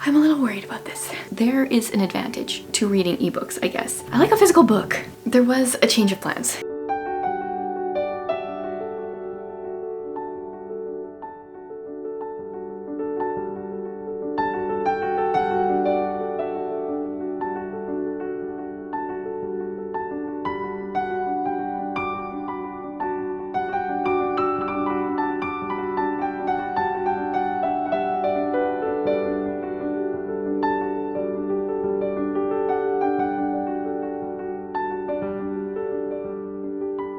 I'm a little worried about this. There is an advantage to reading ebooks, I guess. I like a physical book. There was a change of plans.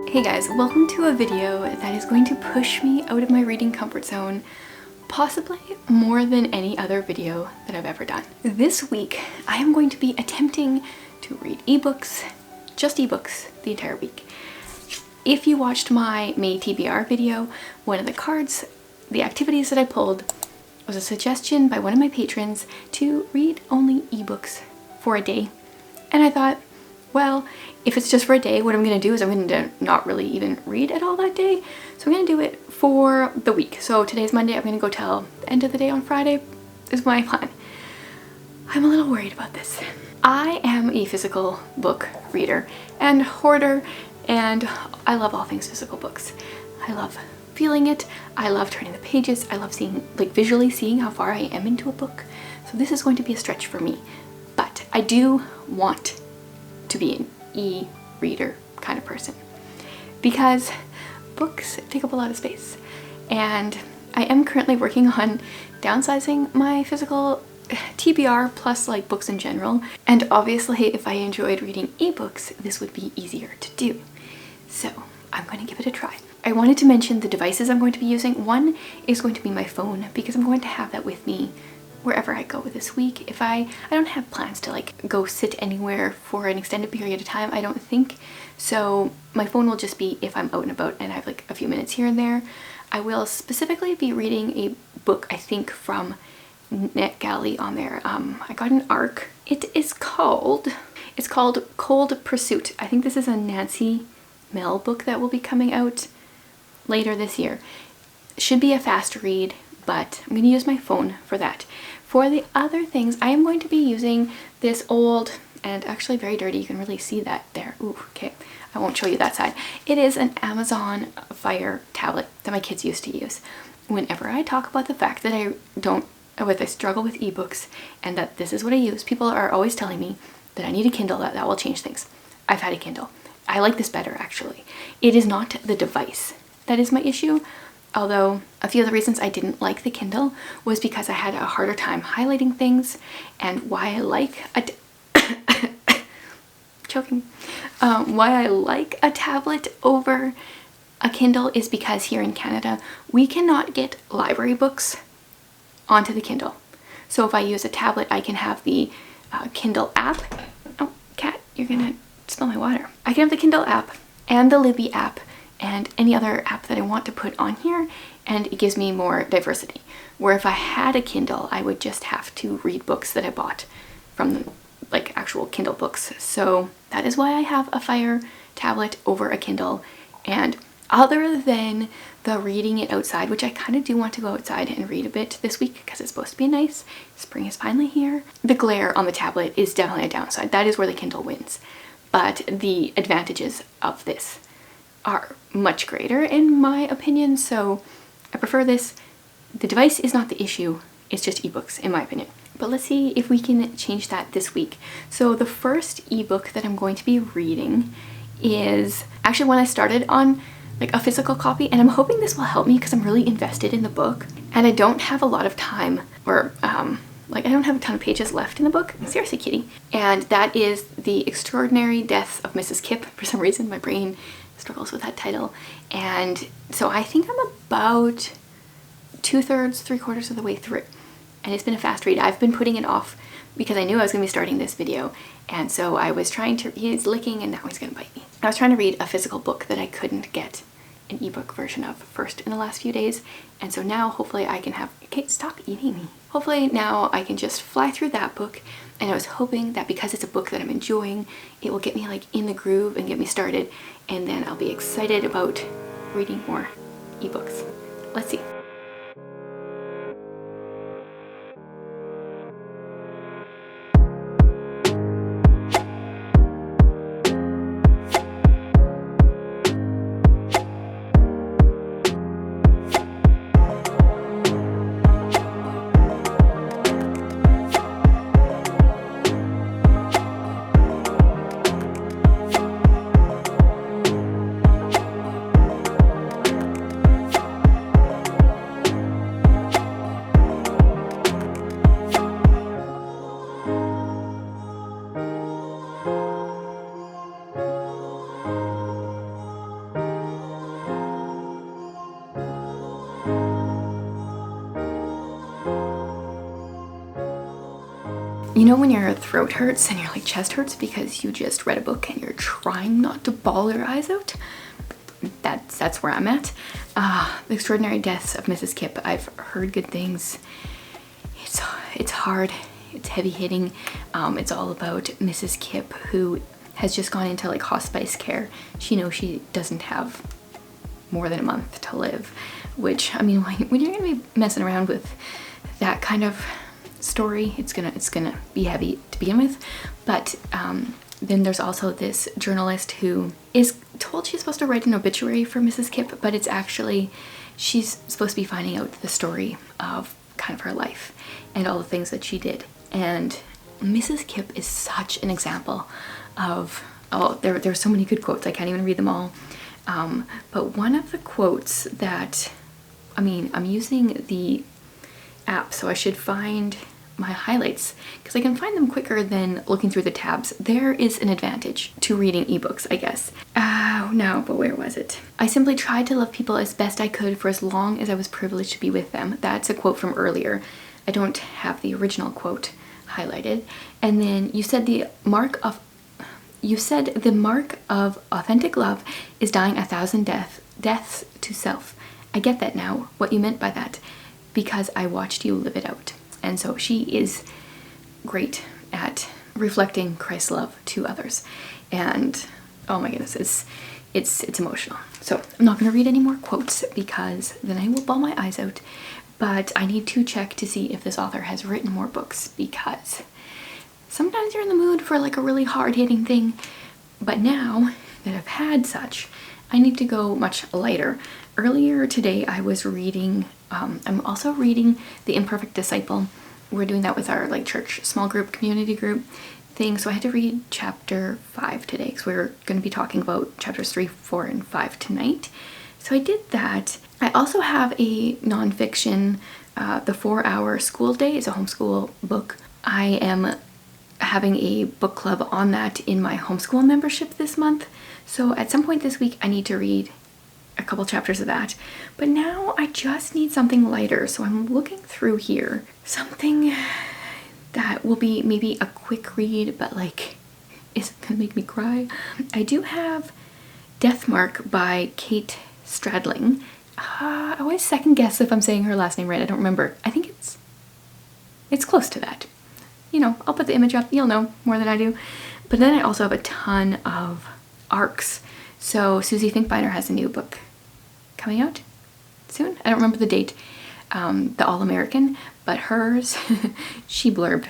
Hey guys, welcome to a video that is going to push me out of my reading comfort zone, possibly more than any other video that I've ever done. This week, I am going to be attempting to read ebooks, just ebooks, the entire week. If you watched my May TBR video, one of the cards, the activities that I pulled was a suggestion by one of my patrons to read only ebooks for a day. And I thought, well, if it's just for a day, what I'm going to do is I'm going to not really even read at all that day. So I'm going to do it for the week. So today's Monday, I'm going to go till the end of the day on Friday is my plan. I'm a little worried about this. I am a physical book reader and hoarder, and I love all things physical books. I love feeling it. I love turning the pages. I love seeing, like, visually seeing how far I am into a book. So this is going to be a stretch for me, but I do want to be an e-reader kind of person because books take up a lot of space, and I am currently working on downsizing my physical TBR plus like books in general, and obviously if I enjoyed reading ebooks this would be easier to do, so I'm going to give it a try. I wanted to mention the devices I'm going to be using. One is going to be my phone because I'm going to have that with me wherever I go this week. If I don't have plans to like go sit anywhere for an extended period of time, I don't think. So my phone will just be if I'm out and about and I have like a few minutes here and there. I will specifically be reading a book, I think from NetGalley on there. I got an ARC. It's called Cold Pursuit. I think this is a Nancy Mel book that will be coming out later this year. Should be a fast read, but I'm going to use my phone for that. For the other things, I am going to be using this old and actually very dirty, you can really see that there. Ooh, okay, I won't show you that side. It is an Amazon Fire tablet that my kids used to use. Whenever I talk about the fact that I struggle with ebooks and that this is what I use, people are always telling me that I need a Kindle, that will change things. I've had a Kindle. I like this better actually. It is not the device that is my issue. Although a few of the reasons I didn't like the Kindle was because I had a harder time highlighting things, and why I like why I like a tablet over a Kindle is because here in Canada we cannot get library books onto the Kindle. So if I use a tablet, I can have the Kindle app. Oh, cat, you're gonna spill my water. I can have the Kindle app and the Libby app and any other app that I want to put on here, and it gives me more diversity. Where if I had a Kindle, I would just have to read books that I bought from like actual Kindle books. So that is why I have a Fire tablet over a Kindle. And other than the reading it outside, which I kind of do want to go outside and read a bit this week because it's supposed to be nice, spring is finally here, the glare on the tablet is definitely a downside. That is where the Kindle wins. But the advantages of this are much greater in my opinion, so I prefer this. The device is not the issue, it's just ebooks in my opinion. But let's see if we can change that this week. So the first ebook that I'm going to be reading is actually one I started on like a physical copy, and I'm hoping this will help me because I'm really invested in the book and I don't have a lot of time, or like I don't have a ton of pages left in the book. Seriously, kitty. And that is The Extraordinary Death of Mrs. Kipp. For some reason my brain struggles with that title, and so I think I'm about 2/3, 3/4 of the way through, and it's been a fast read. I've been putting it off because I knew I was going to be starting this video, and so I was trying to, he's licking and now he's going to bite me. I was trying to read a physical book that I couldn't get an ebook version of first in the last few days, and so now hopefully I can have, okay, stop eating me. Hopefully now I can just fly through that book, and I was hoping that because it's a book that I'm enjoying, it will get me like in the groove and get me started, and then I'll be excited about reading more ebooks. Let's see. You know when your throat hurts and your like chest hurts because you just read a book and you're trying not to bawl your eyes out? That's where I'm at. The Extraordinary Deaths of Mrs. Kipp. I've heard good things. It's hard. It's heavy hitting. It's all about Mrs. Kipp, who has just gone into like hospice care. She knows she doesn't have more than a month to live, which, I mean, when you're gonna be messing around with that kind of story, it's gonna be heavy to begin with. But then there's also this journalist who is told she's supposed to write an obituary for Mrs. Kipp, but it's actually, she's supposed to be finding out the story of kind of her life and all the things that she did. And Mrs. Kipp is such an example of, oh, there's so many good quotes, I can't even read them all. But one of the quotes that, I mean, I'm using the app, so I should find my highlights because I can find them quicker than looking through the tabs. There is an advantage to reading ebooks, I guess. No, but where was it? I simply tried to love people as best I could for as long as I was privileged to be with them. That's a quote from earlier. I don't have the original quote highlighted. And then you said the mark of authentic love is dying 1,000 deaths to self. I get that now, what you meant by that, because I watched you live it out. And so she is great at reflecting Christ's love to others. And oh my goodness, it's emotional. So I'm not going to read any more quotes because then I will bawl my eyes out. But I need to check to see if this author has written more books, because sometimes you're in the mood for like a really hard-hitting thing. But now that I've had such, I need to go much lighter. Earlier today I was reading, I'm also reading The Imperfect Disciple. We're doing that with our like church small group, community group thing. So I had to read chapter 5 today because we're going to be talking about chapters 3, 4, and 5 tonight. So I did that. I also have a nonfiction, The 4-Hour School Day. It's a homeschool book. I am having a book club on that in my homeschool membership this month. So at some point this week I need to read a couple chapters of that. But now I just need something lighter. So I'm looking through here. Something that will be maybe a quick read, but like isn't gonna make me cry. I do have Deathmark by Kate Stradling. I always second guess if I'm saying her last name right. I don't remember. I think it's close to that. You know, I'll put the image up. You'll know more than I do. But then I also have a ton of ARCs. So Susie Finkbeiner has a new book coming out soon. I don't remember the date. The All-American, but hers, she blurbed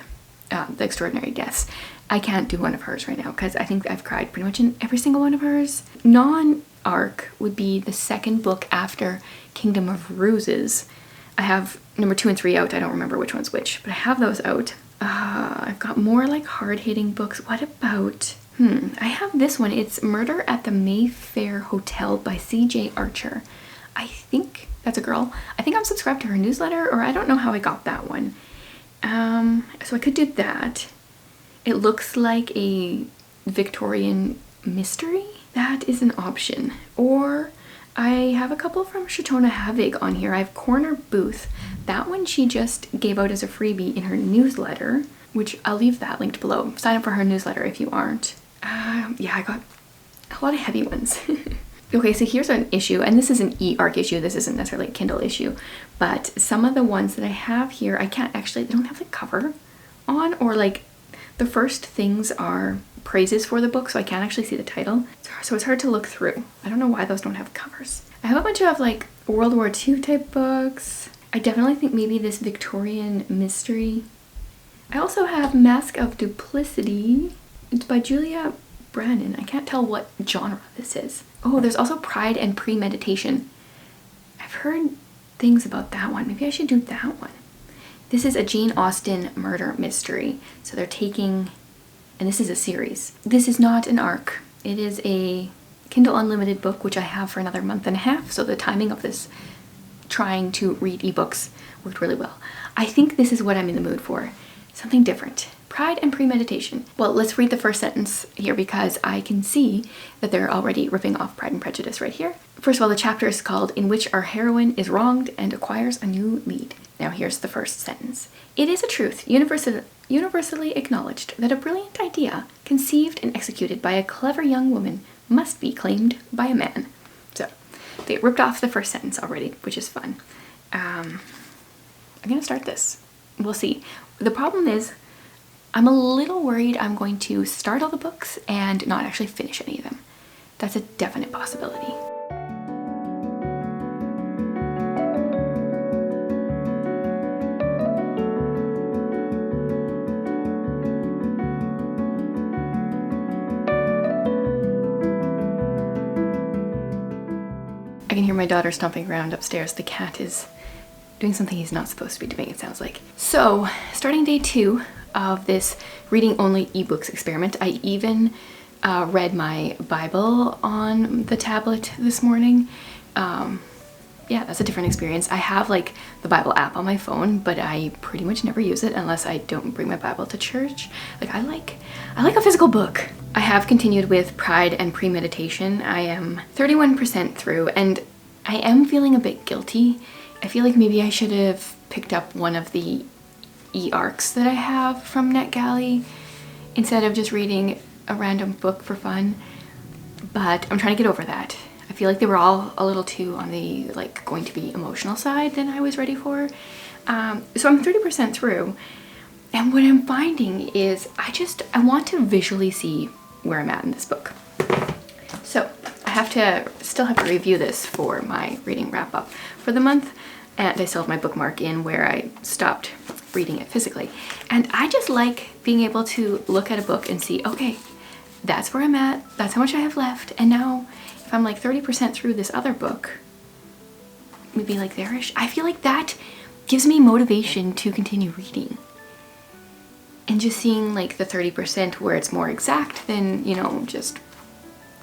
The Extraordinary Deaths. I can't do one of hers right now because I think I've cried pretty much in every single one of hers. Non-ARC would be the second book after Kingdom of Roses. I have number 2 and 3 out. I don't remember which one's which, but I have those out. I've got more like hard-hitting books. What about, I have this one. It's Murder at the Mayfair Hotel by C.J. Archer. I think that's a girl. I think I'm subscribed to her newsletter, or I don't know how I got that one. So I could do that. It looks like a Victorian mystery. That is an option. Or I have a couple from Shatona Havig on here. I have Corner Booth. That one she just gave out as a freebie in her newsletter, which I'll leave that linked below. Sign up for her newsletter if you aren't. Yeah, I got a lot of heavy ones. Okay, so here's an issue, and this is an e-ARC issue. This isn't necessarily a Kindle issue, but some of the ones that I have here, I can't actually, they don't have the cover on, or like the first things are praises for the book, so I can't actually see the title. So it's hard to look through. I don't know why those don't have covers. I have a bunch of like World War II type books. I definitely think maybe this Victorian mystery. I also have Mask of Duplicity. It's by Julia Brannon. I can't tell what genre this is. Oh, there's also Pride and Premeditation. I've heard things about that one. Maybe I should do that one. This is a Jane Austen murder mystery. So they're taking, and this is a series. This is not an ARC. It is a Kindle Unlimited book, which I have for another month and a half. So the timing of this trying to read ebooks worked really well. I think this is what I'm in the mood for. Something different. Pride and Premeditation. Well, let's read the first sentence here because I can see that they're already ripping off Pride and Prejudice right here. First of all, the chapter is called In Which Our Heroine is Wronged and Acquires a New Lead. Now here's the first sentence. It is a truth universally acknowledged that a brilliant idea conceived and executed by a clever young woman must be claimed by a man. So they ripped off the first sentence already, which is fun. I'm gonna start this. We'll see. The problem is I'm a little worried I'm going to start all the books and not actually finish any of them. That's a definite possibility. I can hear my daughter stomping around upstairs. The cat is doing something he's not supposed to be doing, it sounds like. So, starting day 2 of this reading only ebooks experiment, I even read my Bible on the tablet this morning. Yeah, that's a different experience. I have like the Bible app on my phone, but I pretty much never use it unless I don't bring my Bible to church. Like I like a physical book. I have continued with Pride and Premeditation. I am 31% through and I am feeling a bit guilty. I feel like maybe I should have picked up one of the e-arcs that I have from NetGalley instead of just reading a random book for fun. But I'm trying to get over that. I feel like they were all a little too on the like going to be emotional side than I was ready for. So I'm 30% through. And what I'm finding is I want to visually see where I'm at in this book. So I still have to review this for my reading wrap up for the month. And I still have my bookmark in where I stopped reading it physically. And I just like being able to look at a book and see, okay, that's where I'm at. That's how much I have left. And now if I'm like 30% through this other book, maybe like there-ish, I feel like that gives me motivation to continue reading. And just seeing like the 30% where it's more exact than, you know, just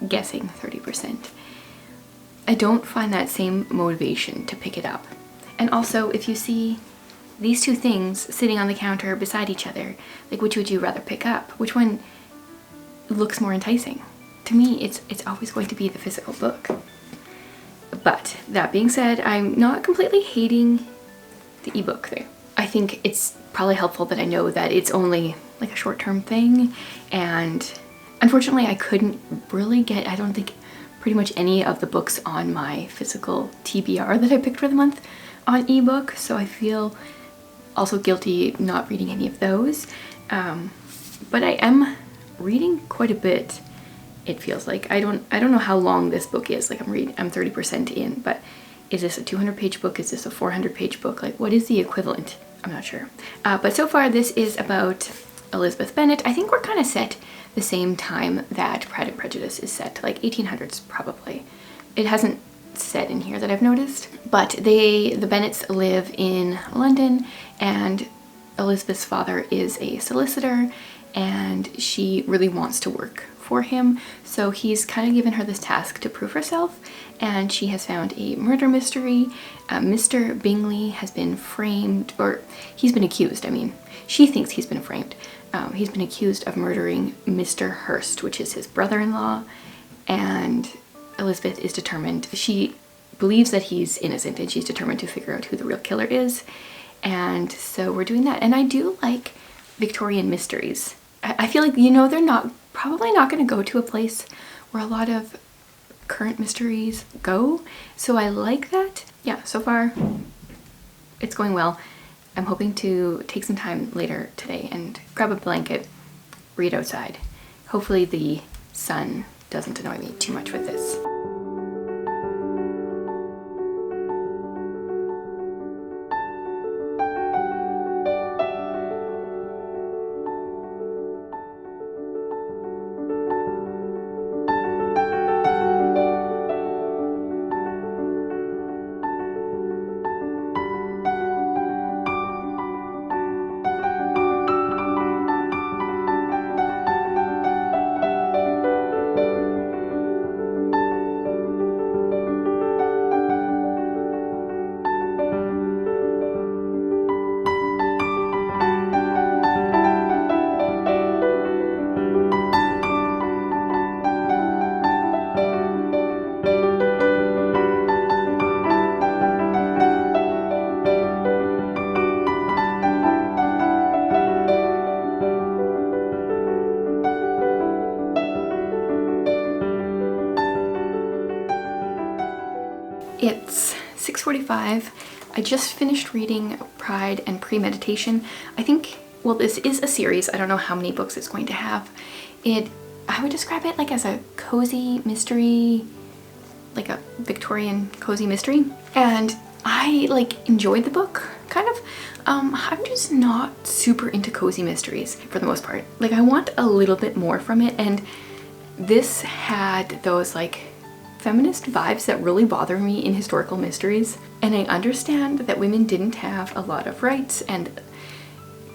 guessing 30%. I don't find that same motivation to pick it up. And also, if you see these two things sitting on the counter beside each other, like which would you rather pick up? Which one looks more enticing? To me, it's always going to be the physical book. But that being said, I'm not completely hating the ebook there. I think it's probably helpful that I know that it's only like a short-term thing, and unfortunately I couldn't really get, I don't think, pretty much any of the books on my physical TBR that I picked for the month on ebook, so I feel also guilty not reading any of those. But I am reading quite a bit, it feels like. I don't know how long this book is. Like I'm 30% in, but is this a 200-page book? Is this a 400-page book? Like what is the equivalent? I'm not sure. But so far this is about Elizabeth Bennet. I think we're kind of set the same time that Pride and Prejudice is set, like 1800s probably. It hasn't said in here that I've noticed, but the Bennets live in London, and Elizabeth's father is a solicitor and she really wants to work for him, so he's kind of given her this task to prove herself, and she has found a murder mystery. Mr. Bingley has been framed, or he's been accused, I mean, she thinks he's been framed. He's been accused of murdering Mr. Hurst, which is his brother-in-law, and Elizabeth is determined, she believes that he's innocent, and she's determined to figure out who the real killer is. And so we're doing that. And I do like Victorian mysteries. I feel like, you know, they're probably not going to go to a place where a lot of current mysteries go. So I like that. Yeah, so far it's going well. I'm hoping to take some time later today and grab a blanket, read outside. Hopefully the sun doesn't annoy me too much with this. It's 6:45. I just finished reading Pride and Premeditation. I think, well, this is a series. I don't know how many books it's going to have. I would describe it like as a cozy mystery, like a Victorian cozy mystery. And I like enjoyed the book, kind of. I'm just not super into cozy mysteries for the most part. Like I want a little bit more from it, and this had those like feminist vibes that really bother me in historical mysteries. And I understand that women didn't have a lot of rights, and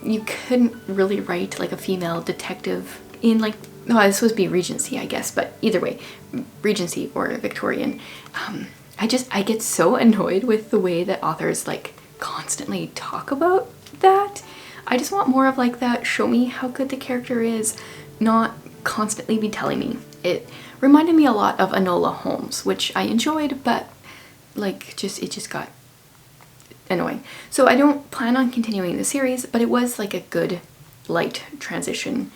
you couldn't really write like a female detective in like, no, this would be Regency, I guess, but either way, Regency or Victorian. I get so annoyed with the way that authors like constantly talk about that. I just want more of like that, show me how good the character is, not constantly be telling me. It reminded me a lot of Enola Holmes, which I enjoyed, but like it just got annoying. So I don't plan on continuing the series, but it was like a good light transition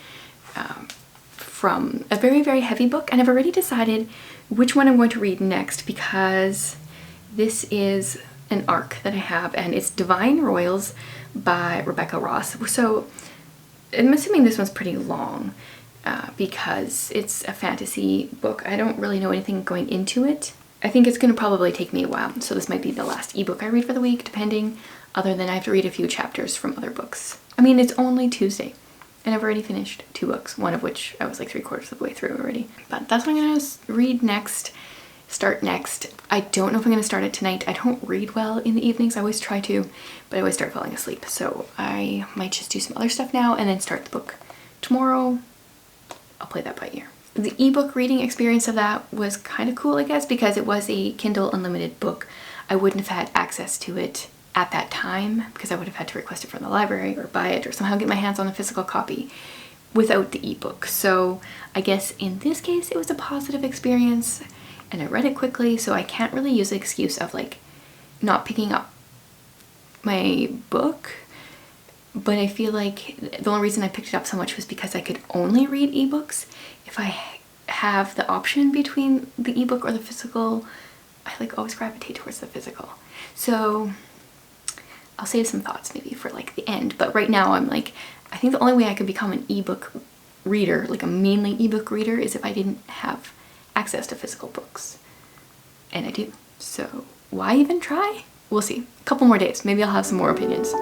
from a very, very heavy book. And I've already decided which one I'm going to read next, because this is an arc that I have, and it's Divine Royals by Rebecca Ross. So I'm assuming this one's pretty long because it's a fantasy book. I don't really know anything going into it. I think it's going to probably take me a while, so this might be the last ebook I read for the week, depending, other than I have to read a few chapters from other books. I mean, it's only Tuesday, and I've already finished 2 books, one of which I was like 3/4 of the way through already. But that's what I'm going to read next, start next. I don't know if I'm going to start it tonight. I don't read well in the evenings. I always try to, but I always start falling asleep. So I might just do some other stuff now and then start the book tomorrow. I'll play that by ear. The ebook reading experience of that was kind of cool, I guess, because it was a Kindle Unlimited book. I wouldn't have had access to it at that time because I would have had to request it from the library or buy it or somehow get my hands on a physical copy without the ebook. So I guess in this case it was a positive experience, and I read it quickly, so I can't really use the excuse of like not picking up my book. But I feel like the only reason I picked it up so much was because I could only read ebooks. If I have the option between the ebook or the physical, I like always gravitate towards the physical. So I'll save some thoughts maybe for like the end, but right now I'm like, I think the only way I could become an ebook reader, like a mainly ebook reader, is if I didn't have access to physical books. And I do. So why even try? We'll see. A couple more days, maybe I'll have some more opinions.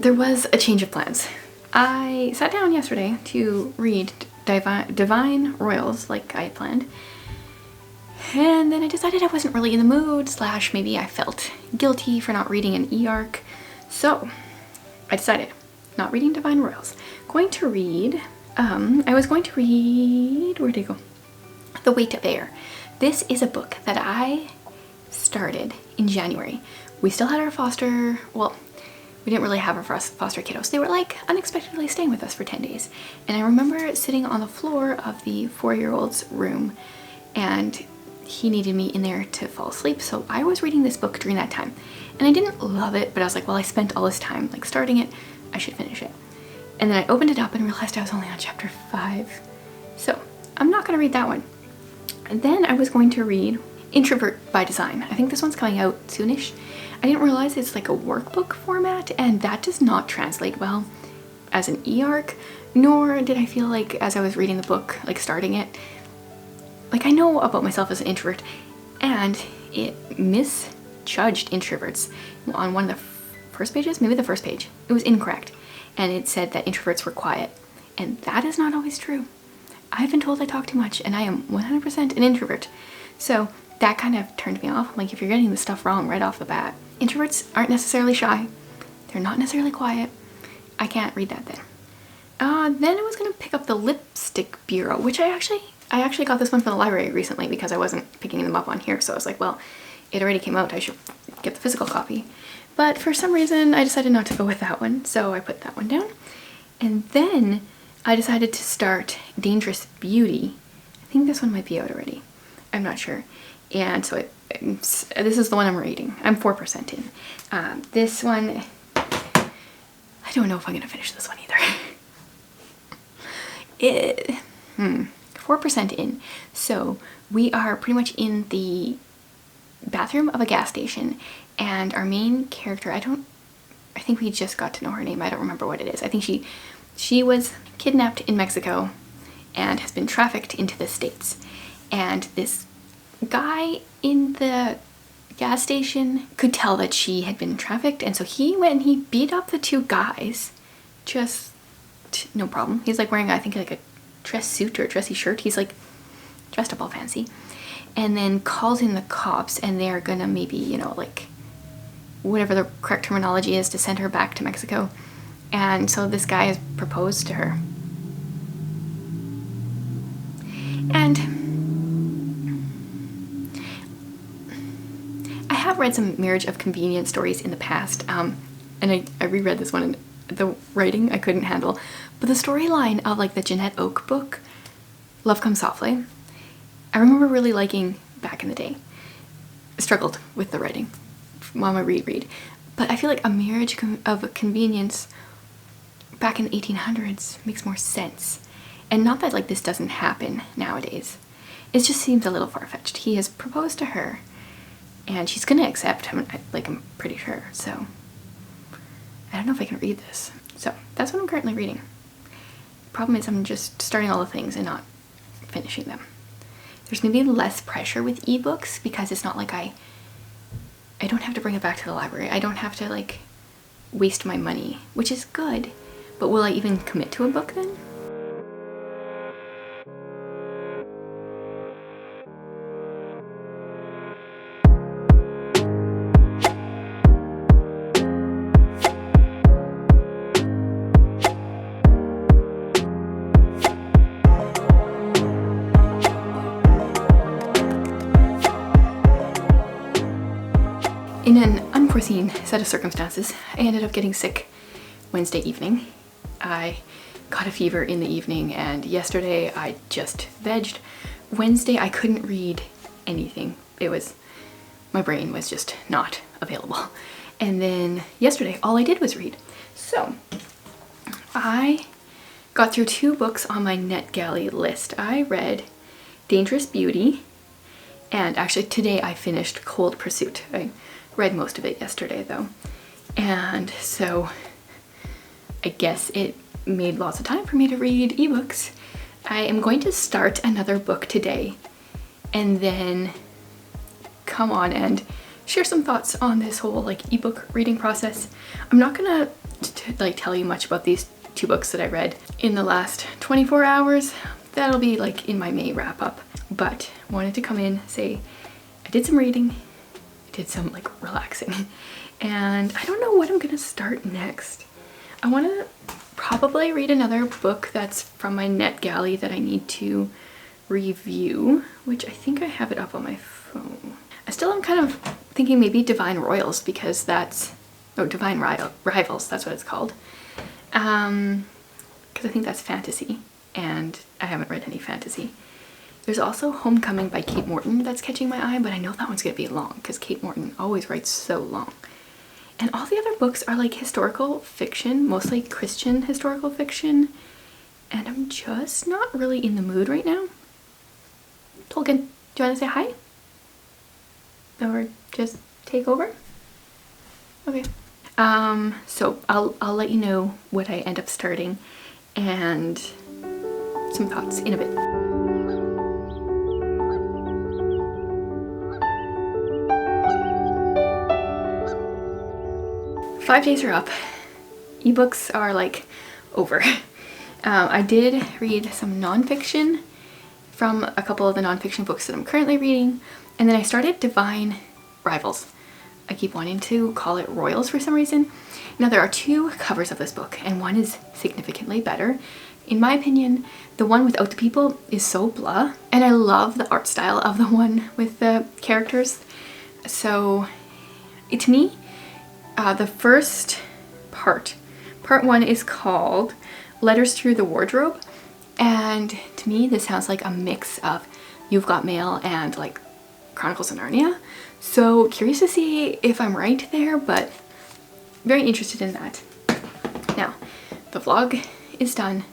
There was a change of plans. I sat down yesterday to read Divine Royals like I had planned, and then I decided I wasn't really in the mood, / maybe I felt guilty for not reading an e-arc, so I decided not reading Divine Royals. I was going to read, where'd it go? The Weight of Air. This is a book that I started in January. We still had our foster, well, we didn't really have our foster kiddos. They were like unexpectedly staying with us for 10 days. And I remember sitting on the floor of the 4-year-old's room, and he needed me in there to fall asleep. So I was reading this book during that time, and I didn't love it, but I was like, well, I spent all this time like starting it, I should finish it. And then I opened it up and realized I was only on chapter 5. So I'm not gonna read that one. And then I was going to read Introvert by Design. I think this one's coming out soonish. I didn't realize it's like a workbook format, and that does not translate well as an e-arc, nor did I feel like as I was reading the book, like starting it, like I know about myself as an introvert, and it misjudged introverts on one of the first pages, maybe the first page. It was incorrect, and it said that introverts were quiet, and that is not always true. I've been told I talk too much, and I am 100% an introvert. So that kind of turned me off. I'm like, if you're getting the stuff wrong right off the bat. Introverts aren't necessarily shy. They're not necessarily quiet. I can't read that then. Then I was gonna pick up the Lipstick Bureau, which I actually got this one from the library recently because I wasn't picking them up on here. So I was like, well, it already came out. I should get the physical copy. But for some reason, I decided not to go with that one, so I put that one down. And then I decided to start Dangerous Beauty. I think this one might be out already. I'm not sure. And so this is the one I'm reading. I'm 4% in. This one, I don't know if I'm going to finish this one either. 4% in. So we are pretty much in the bathroom of a gas station, and our main character, I think we just got to know her name. I don't remember what it is. I think she was kidnapped in Mexico and has been trafficked into the States. And this guy in the gas station could tell that she had been trafficked, and so he went and he beat up the two guys. Just no problem. He's like wearing, I think, like a dress suit or a dressy shirt. He's like dressed up all fancy, and then calls in the cops, and they're gonna maybe, you know, like whatever the correct terminology is, to send her back to Mexico. And so this guy has proposed to her. And I have read some marriage of convenience stories in the past, and I reread this one, and the writing I couldn't handle. But the storyline of like the Jeanette Oak book, Love Comes Softly, I remember really liking back in the day. I struggled with the writing while I reread. But I feel like a marriage of convenience back in the 1800s makes more sense. And not that like this doesn't happen nowadays. It just seems a little far-fetched. He has proposed to her, and she's gonna accept. I'm pretty sure. So I don't know if I can read this. So that's what I'm currently reading. Problem is I'm just starting all the things and not finishing them. There's maybe less pressure with ebooks because it's not like I don't have to bring it back to the library. I don't have to like waste my money, which is good. But will I even commit to a book then? In an unforeseen set of circumstances, I ended up getting sick Wednesday evening. I got a fever in the evening, and yesterday I just vegged. Wednesday I couldn't read anything. My brain was just not available. And then yesterday all I did was read. So I got through 2 books on my NetGalley list. I read Dangerous Beauty, and actually today I finished Cold Pursuit. I read most of it yesterday though. And so I guess it made lots of time for me to read ebooks. I am going to start another book today and then come on and share some thoughts on this whole like ebook reading process. I'm not gonna like tell you much about these 2 books that I read in the last 24 hours. That'll be like in my May wrap up. But wanted to come in, say I did some reading, did some like relaxing, and I don't know what I'm gonna start next. I want to probably read another book that's from my NetGalley that I need to review, which I think I have it up on my phone. I still am kind of thinking maybe Divine Royals, because Divine Rivals, that's what it's called. Because I think that's fantasy, and I haven't read any fantasy. There's also Homecoming by Kate Morton that's catching my eye, but I know that one's gonna be long because Kate Morton always writes so long. And all the other books are like historical fiction, mostly Christian historical fiction, and I'm just not really in the mood right now. Tolkien, do you want to say hi? Or just take over? Okay. So I'll let you know what I end up starting and some thoughts in a bit. 5 days are up. Ebooks are like over. I did read some nonfiction from a couple of the nonfiction books that I'm currently reading, and then I started Divine Rivals. I keep wanting to call it Royals for some reason. Now there are 2 covers of this book, and one is significantly better. In my opinion, the one without the people is so blah, and I love the art style of the one with the characters. So to me, the first part one is called Letters Through the Wardrobe, and to me this sounds like a mix of You've Got Mail and like Chronicles of Narnia. So curious to see if I'm right there, but very interested in that. Now, the vlog is done.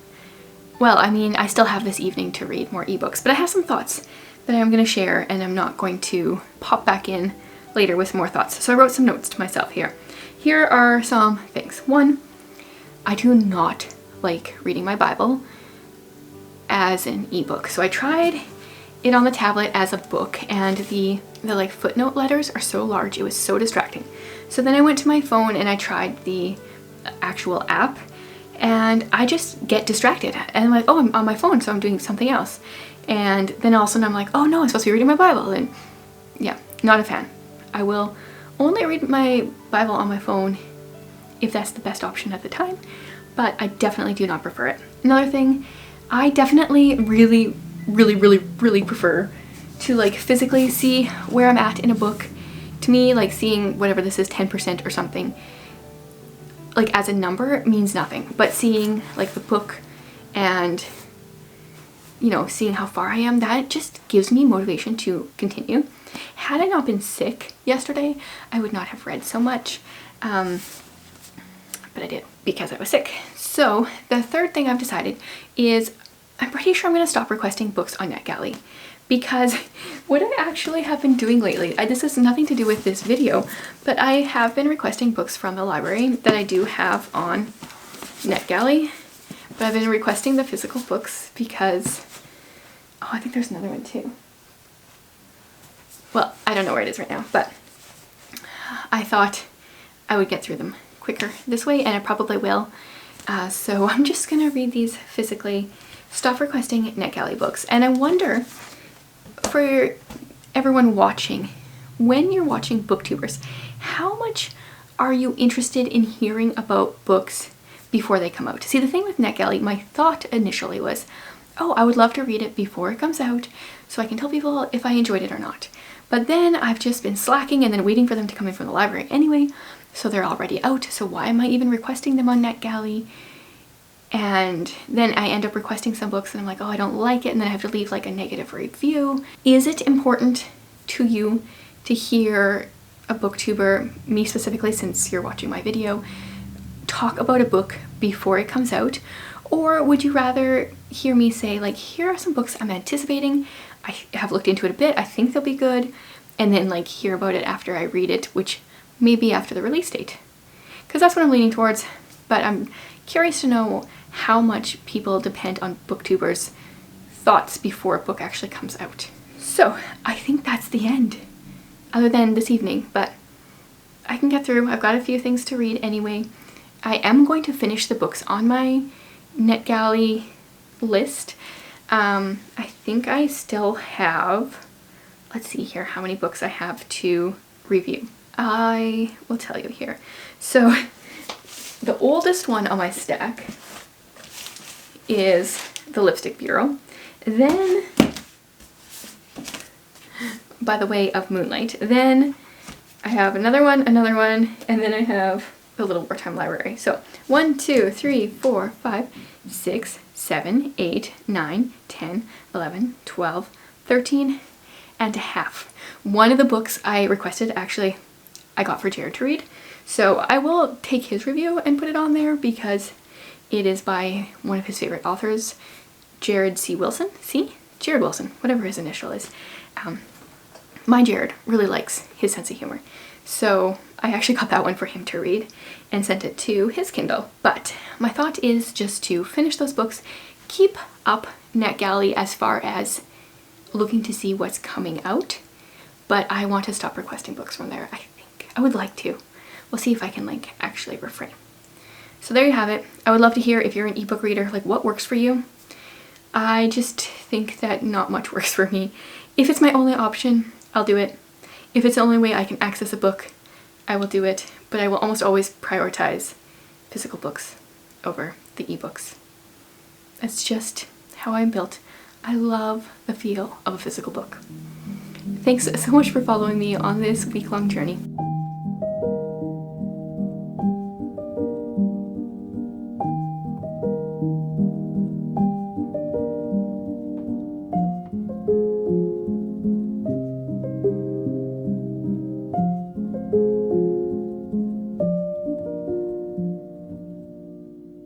Well, I mean, I still have this evening to read more ebooks, but I have some thoughts that I'm going to share, and I'm not going to pop back in later with more thoughts. So I wrote some notes to myself here. Here are some things. One, I do not like reading my Bible as an ebook. So I tried it on the tablet as a book, and the like footnote letters are so large, it was so distracting. So then I went to my phone and I tried the actual app, and I just get distracted and I'm like, oh, I'm on my phone, so I'm doing something else. And then all of a sudden I'm like, oh no, I'm supposed to be reading my Bible. And yeah, not a fan. I will only read my Bible on my phone if that's the best option at the time, but I definitely do not prefer it. Another thing, I definitely really prefer to like physically see where I'm at in a book. To me, like seeing whatever this is, 10% or something, like as a number means nothing, but seeing like the book and, you know, seeing how far I am, that just gives me motivation to continue. Had I not been sick yesterday, I would not have read so much, but I did because I was sick. So the third thing I've decided is I'm pretty sure I'm going to stop requesting books on NetGalley, because what I actually have been doing lately, this has nothing to do with this video, but I have been requesting books from the library that I do have on NetGalley, but I've been requesting the physical books because, oh, I think there's another one too. Well, I don't know where it is right now, but I thought I would get through them quicker this way, and I probably will. So I'm just gonna read these physically, stop requesting NetGalley books. And I wonder, for everyone watching, when you're watching booktubers, how much are you interested in hearing about books before they come out? See, the thing with NetGalley, my thought initially was, oh, I would love to read it before it comes out so I can tell people if I enjoyed it or not. But then I've just been slacking and then waiting for them to come in from the library anyway, so they're already out, so why am I even requesting them on NetGalley? And then I end up requesting some books and I'm like, oh, I don't like it, and then I have to leave like a negative review. Is it important to you to hear a booktuber, me specifically since you're watching my video, talk about a book before it comes out? Or would you rather hear me say, like, here are some books I'm anticipating, I have looked into it a bit, I think they'll be good, and then like hear about it after I read it, which may be after the release date? Because that's what I'm leaning towards, but I'm curious to know how much people depend on booktubers' thoughts before a book actually comes out. So I think that's the end, other than this evening, but I can get through. I've got a few things to read anyway. I am going to finish the books on my NetGalley list. I think I still have, let's see here, how many books I have to review. I will tell you here. So the oldest one on my stack is The Lipstick Bureau. Then, By the Way of Moonlight. Then I have another one, and then I have The Little Wartime Library. So 1, 2, 3, 4, 5, 6, 7, 8, 9, 10, 11, 12, 13 and a half. One of the books I requested, actually, I got for Jared to read. So I will take his review and put it on there because it is by one of his favorite authors, Jared C. Wilson. Jared Wilson, whatever his initial is. My Jared really likes his sense of humor. So I actually got that one for him to read and sent it to his Kindle. But my thought is just to finish those books, keep up NetGalley as far as looking to see what's coming out, but I want to stop requesting books from there. I think I would like to. We'll see if I can like actually refrain. So there you have it. I would love to hear, if you're an ebook reader, like what works for you. I just think that not much works for me. If it's my only option, I'll do it. If it's the only way I can access a book, I will do it, but I will almost always prioritize physical books over the ebooks. That's just how I'm built. I love the feel of a physical book. Thanks so much for following me on this week-long journey.